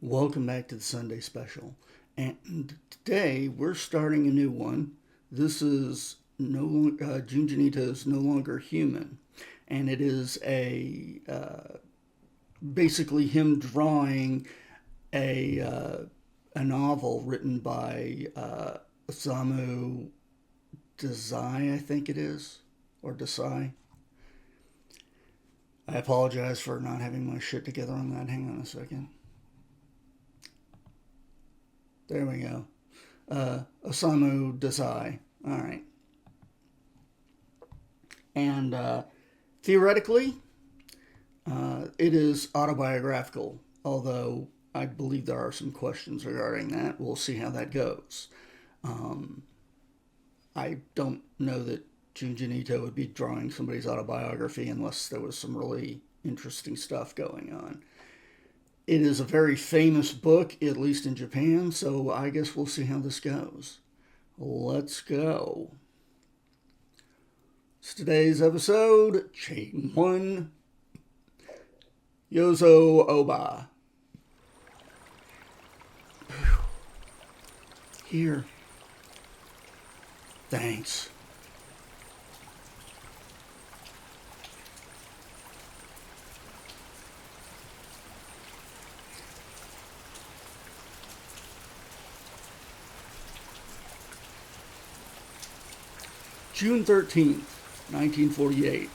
Welcome back to the Sunday Special. And today we're starting a new one. This is Junji Ito's No Longer Human. And it is basically him drawing a novel written by Osamu Dazai, I think it is, or Dazai. I apologize for not having my shit together on that. Hang on a second. There we go. Osamu Dazai. All right. And theoretically, it is autobiographical, although I believe there are some questions regarding that. We'll see how that goes. I don't know that Junji Ito would be drawing somebody's autobiography unless there was some really interesting stuff going on. It is a very famous book, at least in Japan, so I guess we'll see how this goes. Let's go. It's today's episode, Chain 1, Yozo Oba. Here. Thanks. June 13th, 1948.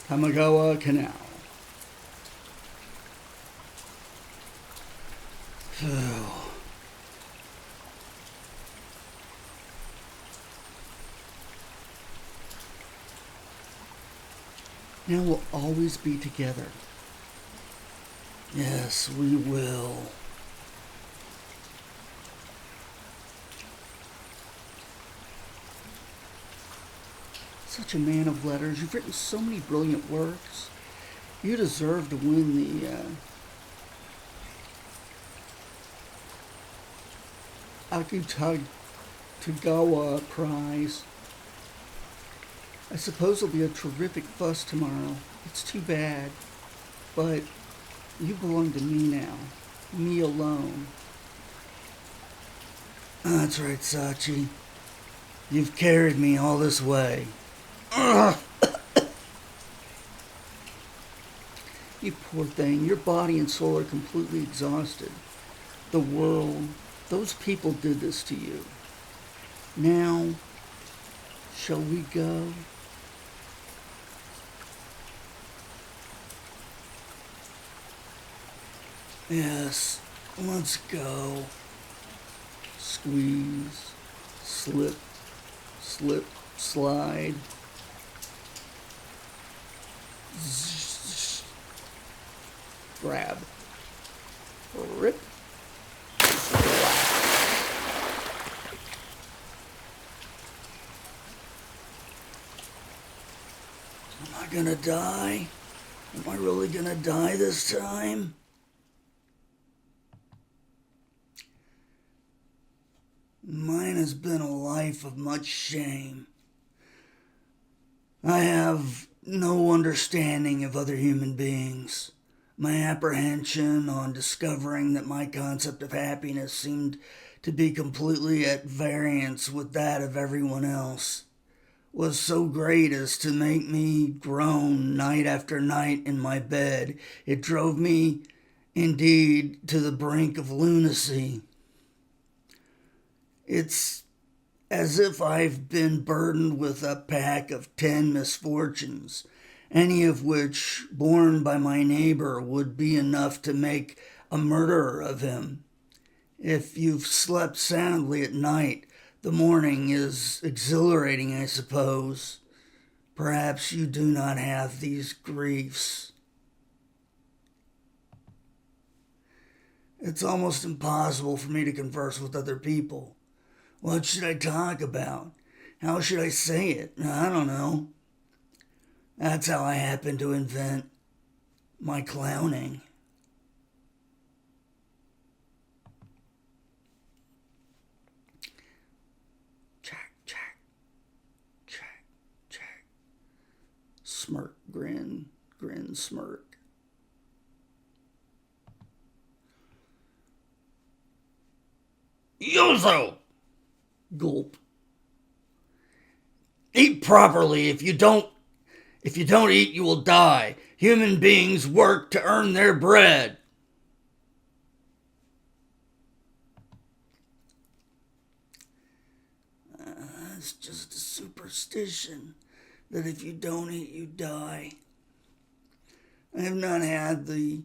Tamagawa Canal. Now we'll always be together. Yes, we will. Such a man of letters. You've written so many brilliant works. You deserve to win the Akutagawa Prize. I suppose it'll be a terrific fuss tomorrow. It's too bad. But you belong to me now. Me alone. That's right, Sachi. You've carried me all this way. You poor thing. Your body and soul are completely exhausted. The world, those people did this to you. Now, shall we go? Yes, let's go. Squeeze, slip, slip, slide. Grab. Rip. Am I gonna die? Am I really gonna die this time? Mine has been a life of much shame. I have no understanding of other human beings. My apprehension on discovering that my concept of happiness seemed to be completely at variance with that of everyone else was so great as to make me groan night after night in my bed. It drove me, indeed, to the brink of lunacy. It's as if I've been burdened with a pack of 10 misfortunes, any of which, borne by my neighbor, would be enough to make a murderer of him. If you've slept soundly at night, the morning is exhilarating, I suppose. Perhaps you do not have these griefs. It's almost impossible for me to converse with other people. What should I talk about? How should I say it? I don't know. That's how I happen to invent my clowning. Check, check, check, check. Smirk, grin, grin, smirk. Yozo! Gulp. Eat properly. If you don't eat, you will die. Human beings work to earn their bread. It's just a superstition that if you don't eat, you die. I have not had the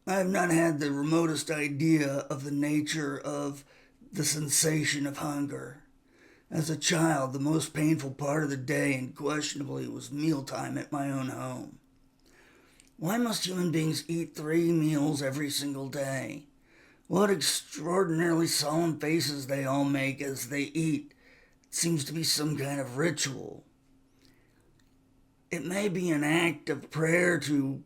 remotest idea of the nature of the sensation of hunger. As a child, the most painful part of the day, unquestionably, was mealtime at my own home. Why must human beings eat 3 meals every single day? What extraordinarily solemn faces they all make as they eat. It seems to be some kind of ritual. It may be an act of prayer to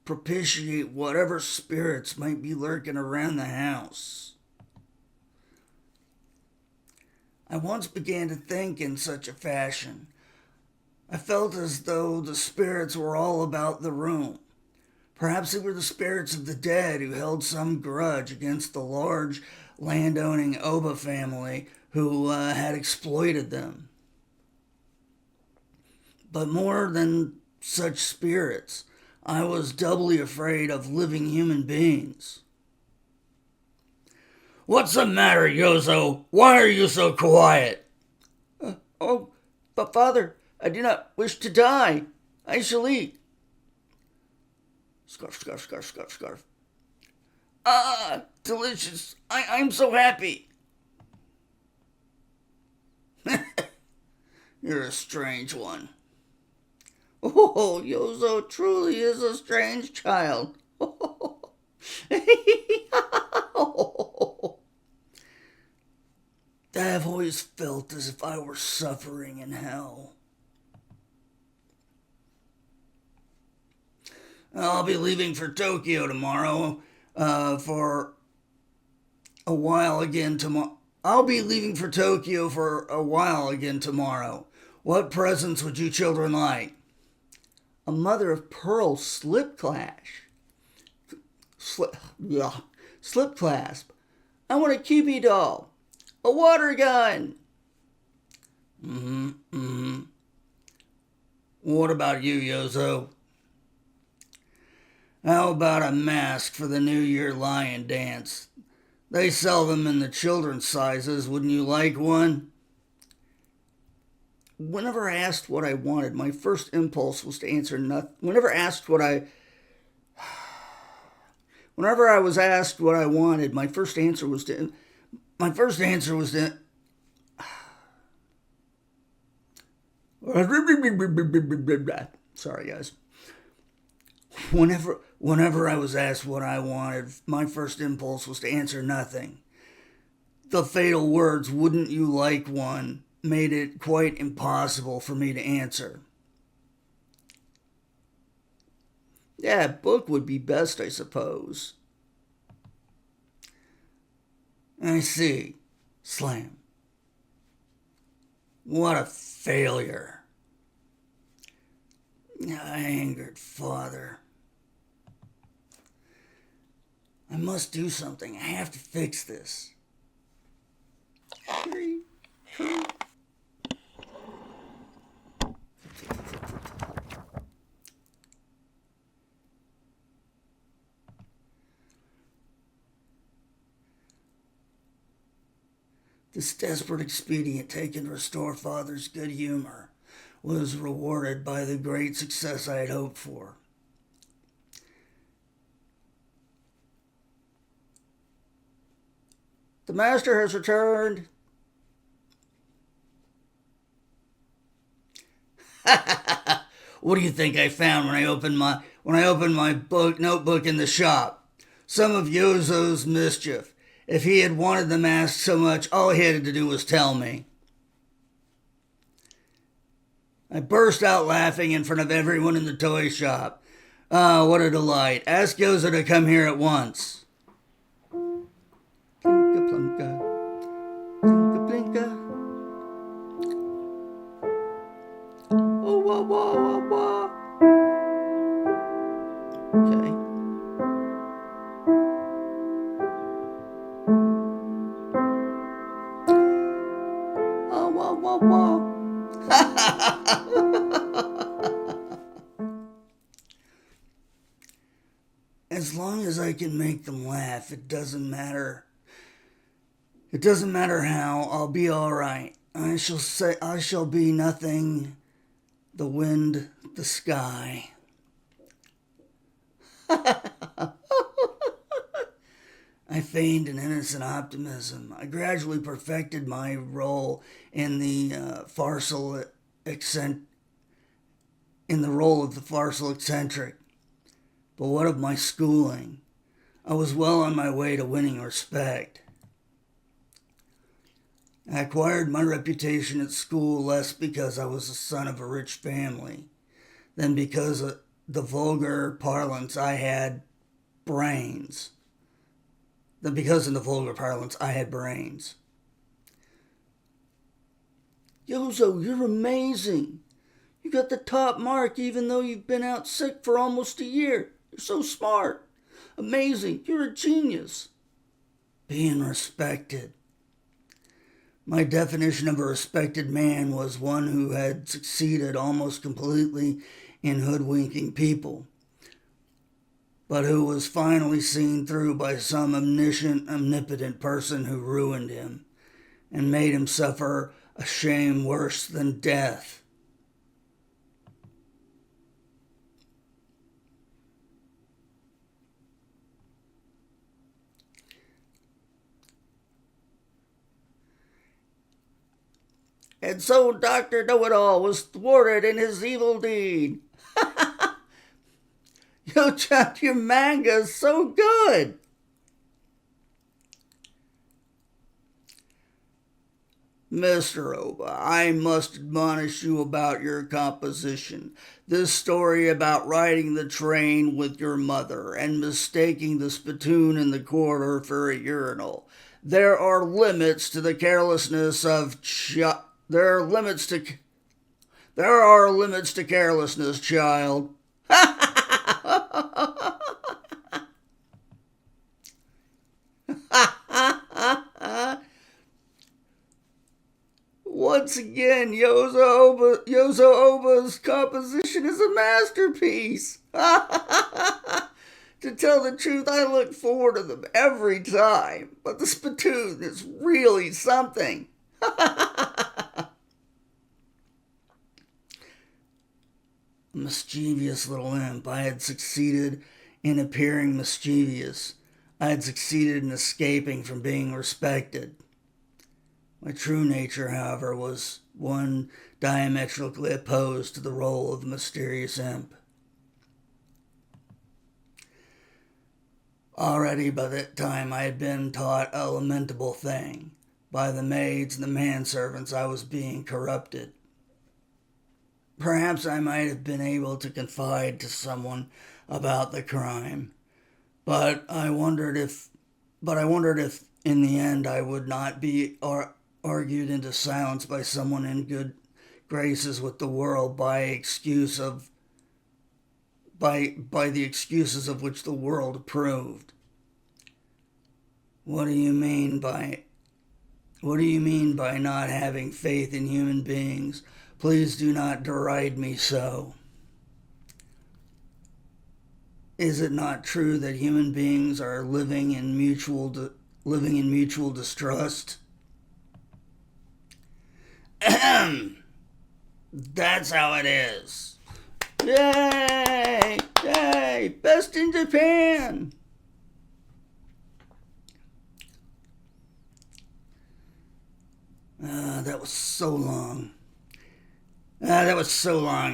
propitiate whatever spirits might be lurking around the house. I once began to think in such a fashion. I felt as though the spirits were all about the room. Perhaps they were the spirits of the dead who held some grudge against the large landowning Oba family who had exploited them. But more than such spirits, I was doubly afraid of living human beings. What's the matter, Yozo? Why are you so quiet? But father, I do not wish to die. I shall eat. Scarf, scarf, scarf, scarf, scarf. Ah, delicious. I'm so happy. You're a strange one. Oh, Yozo truly is a strange child. I've always felt as if I were suffering in hell. I'll be leaving for Tokyo tomorrow for a while again tomorrow. What presents would you children like? A mother of pearl slip clasp. I want a Cupid doll. A water gun. What about you, Yozo? How about a mask for the New Year lion dance? They sell them in the children's sizes. Wouldn't you like one? Whenever I asked what I wanted, my first impulse was to answer nothing. Whenever I was asked what I wanted, my first answer was to. Sorry, guys. Whenever I was asked what I wanted, my first impulse was to answer nothing. The fatal words, "wouldn't you like one?" made it quite impossible for me to answer. Yeah, a book would be best, I suppose. I see. Slam. What a failure. I angered father. I must do something. I have to fix this. This desperate expedient taken to restore father's good humor was rewarded by the great success I had hoped for. The master has returned. What do you think I found when I opened my notebook in the shop? Some of Yozo's mischief. If he had wanted the mask so much, all he had to do was tell me. I burst out laughing in front of everyone in the toy shop. Ah, what a delight. Ask Yozo to come here at once. Plinka plunka. Plinka plinka. Oh, wah, wah, wah, wah. Okay. As long as I can make them laugh, it doesn't matter. It doesn't matter how, I'll be all right. I shall be nothing, the wind, the sky. I feigned an innocent optimism. I gradually perfected my role in the role of the farsal eccentric. But what of my schooling? I was well on my way to winning respect. I acquired my reputation at school less because I was the son of a rich family than because of the vulgar parlance I had brains. Because in the vulgar parlance I had brains. Yozo, you're amazing. You got the top mark even though you've been out sick for almost a year. You're so smart. Amazing. You're a genius. Being respected. My definition of a respected man was one who had succeeded almost completely in hoodwinking people, but who was finally seen through by some omnipotent person who ruined him and made him suffer a shame worse than death. And so Dr. Know-It-All was thwarted in his evil deed. Yo, Chuck, your manga is so good. Mr. Oba, I must admonish you about your composition. This story about riding the train with your mother and mistaking the spittoon in the corridor for a urinal. There are limits to the carelessness of There are limits to carelessness, child. Once again, Yozo Oba's composition is a masterpiece. To tell the truth, I look forward to them every time, but the spittoon is really something. Mischievous little imp. I had succeeded in appearing mischievous. I had succeeded in escaping from being respected. My true nature, however, was one diametrically opposed to the role of the mysterious imp. Already by that time I had been taught a lamentable thing. By the maids and the manservants I was being corrupted. Perhaps I might have been able to confide to someone about the crime, but I wondered if in the end I would not be argued into silence by someone in good graces with the world by the excuses of which the world approved. What do you mean by not having faith in human beings? Please do not deride me so. Is it not true that human beings are living in mutual distrust? That's how it is. Yay! Yay! Best in Japan! That was so long.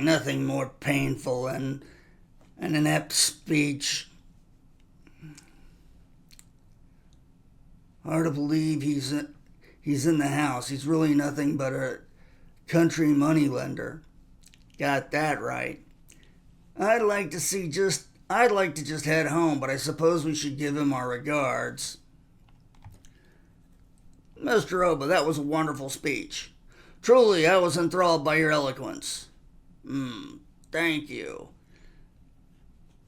Nothing more painful than an inept speech. Hard to believe he's in the house. He's really nothing but a country moneylender. Got that right. I'd like to just head home, but I suppose we should give him our regards. Mr. Oba, that was a wonderful speech. Truly, I was enthralled by your eloquence. Thank you.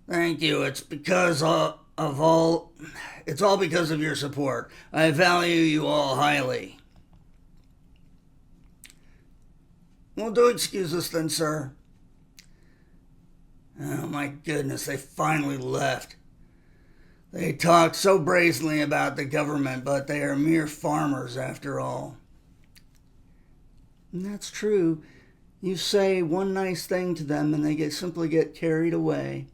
Thank you. It's all because of your support. I value you all highly. Well, do excuse us then, sir. Oh my goodness, they finally left. They talk so brazenly about the government, but they are mere farmers after all. And that's true. You say one nice thing to them and they simply get carried away.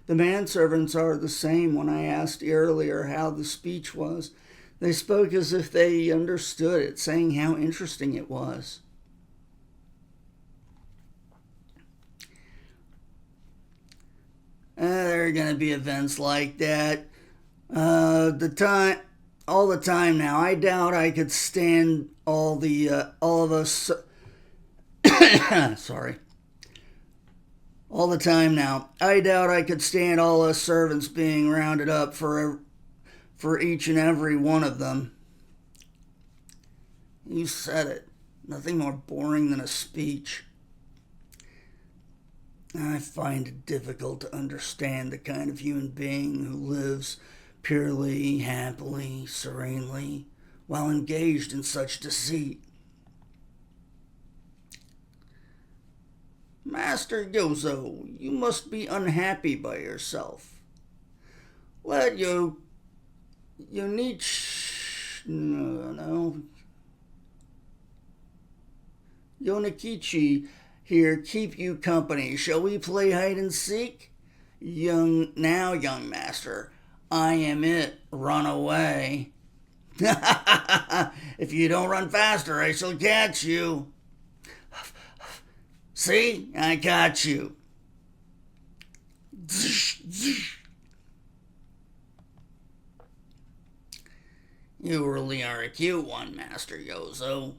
The manservants are the same. When I asked earlier how the speech was, they spoke as if they understood it, saying how interesting it was. There are going to be events like that. All the time now. I doubt I could stand all of us. Sorry. All the time now. I doubt I could stand all us servants being rounded up for each and every one of them. You said it. Nothing more boring than a speech. I find it difficult to understand the kind of human being who lives purely, happily, serenely, while engaged in such deceit. Master Yozo, you must be unhappy by yourself. Let Yonikichi here keep you company. Shall we play hide and seek? Young master, I am it. Run away. If you don't run faster, I shall catch you. See? I got you. You really are a cute one, Master Yozo.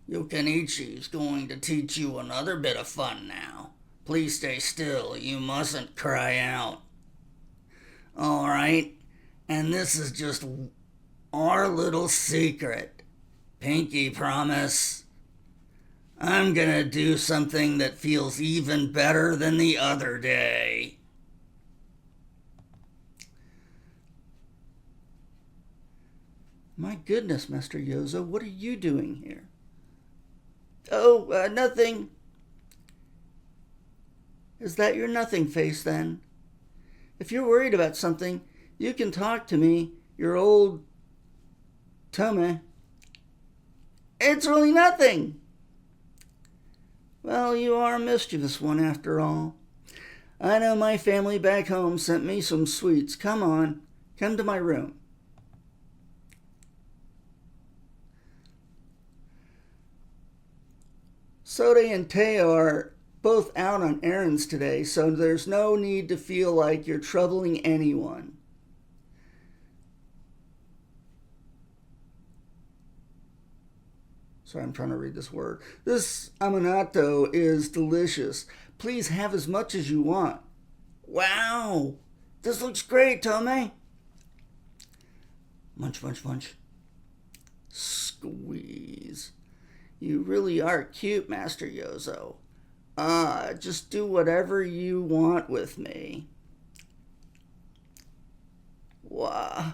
Yukenichi's going to teach you another bit of fun now. Please stay still. You mustn't cry out. All right. And this is just our little secret. Pinky promise. I'm gonna do something that feels even better than the other day. My goodness, Master Yozo, what are you doing here? Oh, nothing. Is that your nothing face, then? If you're worried about something, you can talk to me, your old Tome. It's really nothing. Well, you are a mischievous one after all. I know my family back home sent me some sweets. Come on, come to my room. Sode and Teo are both out on errands today, so there's no need to feel like you're troubling anyone. Sorry, I'm trying to read this word. This aminato is delicious. Please have as much as you want. Wow! This looks great, Tome. Munch, munch, munch. Squeeze. You really are cute, Master Yozo. Just do whatever you want with me. Wah.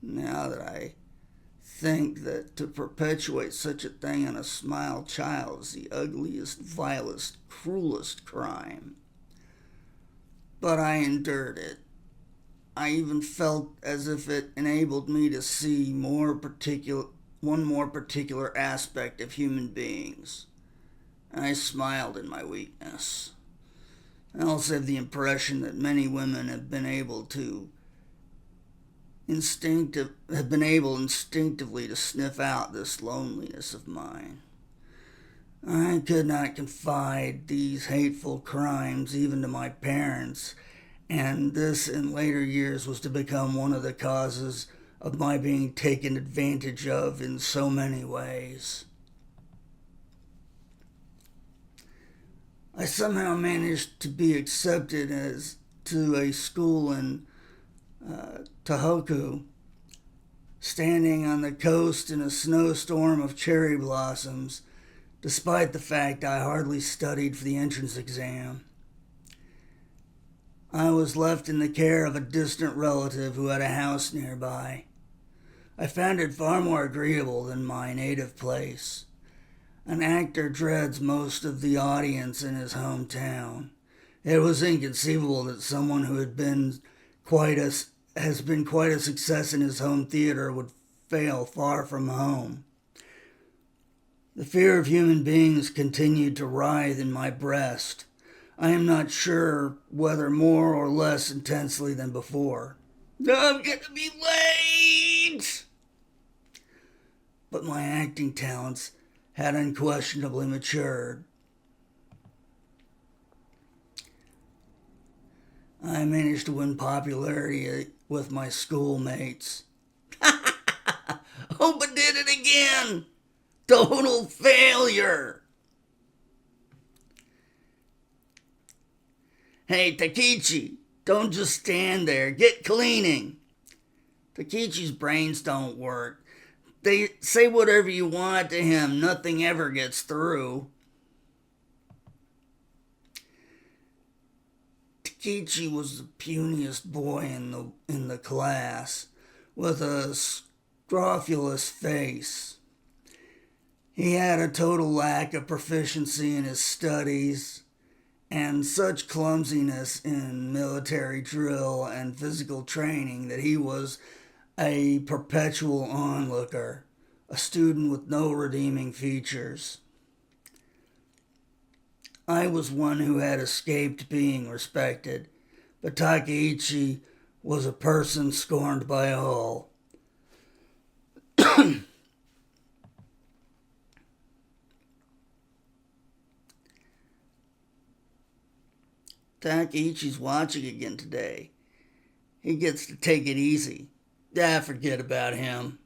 Now that I think that to perpetuate such a thing in a small child is the ugliest, vilest, cruelest crime. But I endured it. I even felt as if it enabled me to see one more particular aspect of human beings. I smiled in my weakness. I also have the impression that many women have been able instinctively to sniff out this loneliness of mine. I could not confide these hateful crimes even to my parents, and this in later years was to become one of the causes of my being taken advantage of in so many ways. I somehow managed to be accepted to a school in Tohoku, standing on the coast in a snowstorm of cherry blossoms, despite the fact I hardly studied for the entrance exam. I was left in the care of a distant relative who had a house nearby. I found it far more agreeable than my native place. An actor dreads most of the audience in his hometown. It was inconceivable that someone who has been quite a success in his home theater would fail far from home. The fear of human beings continued to writhe in my breast. I am not sure whether more or less intensely than before. I'm gonna be late! But my acting talents had unquestionably matured. I managed to win popularity with my schoolmates. Opa did it again! Total failure! Hey, Takechi, don't just stand there. Get cleaning. Takechi's brains don't work. They say whatever you want to him. Nothing ever gets through. Takechi was the puniest boy in the class, with a scrofulous face. He had a total lack of proficiency in his studies, and such clumsiness in military drill and physical training that he was a perpetual onlooker, a student with no redeeming features. I was one who had escaped being respected, but Takeichi was a person scorned by all. Takeichi's watching again today. He gets to take it easy. Forget about him.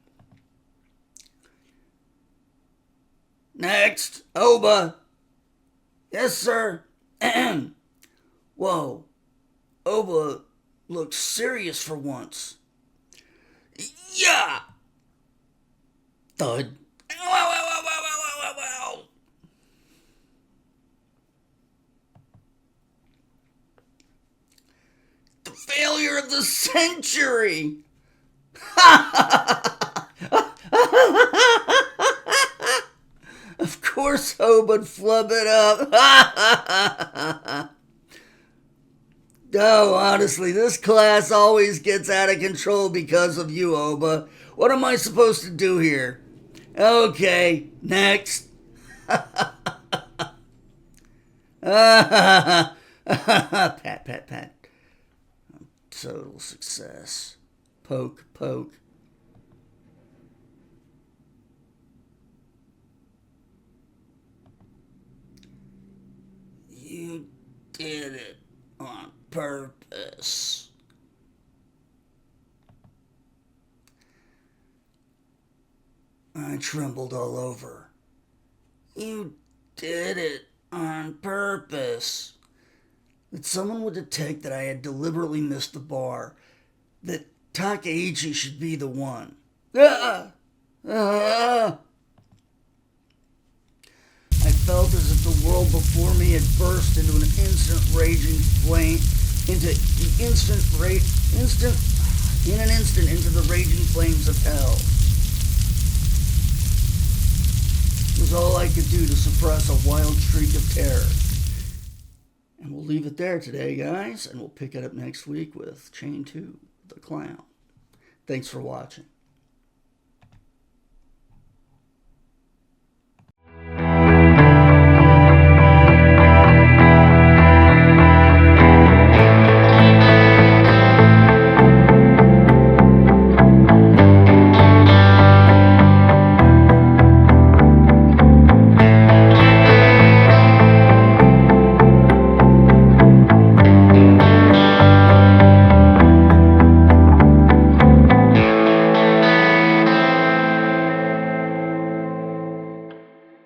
Next, Oba. Yes, sir. Whoa. Oba looks serious for once. Yeah. Thud. Wow. The failure of the century. Of course Oba'd flub it up. No, honestly, this class always gets out of control because of you, Oba. What am I supposed to do here? Okay, next. Pat, pat, pat. Total success. Poke, poke. You did it on purpose. I trembled all over. You did it on purpose. That someone would detect that I had deliberately missed the bar. That Takeichi should be the one. I felt as if the world before me had burst into an instant raging flame, in an instant into the raging flames of hell. It was all I could do to suppress a wild shriek of terror. And we'll leave it there today, guys, and we'll pick it up next week with Chain 2, The Clown. Thanks for watching.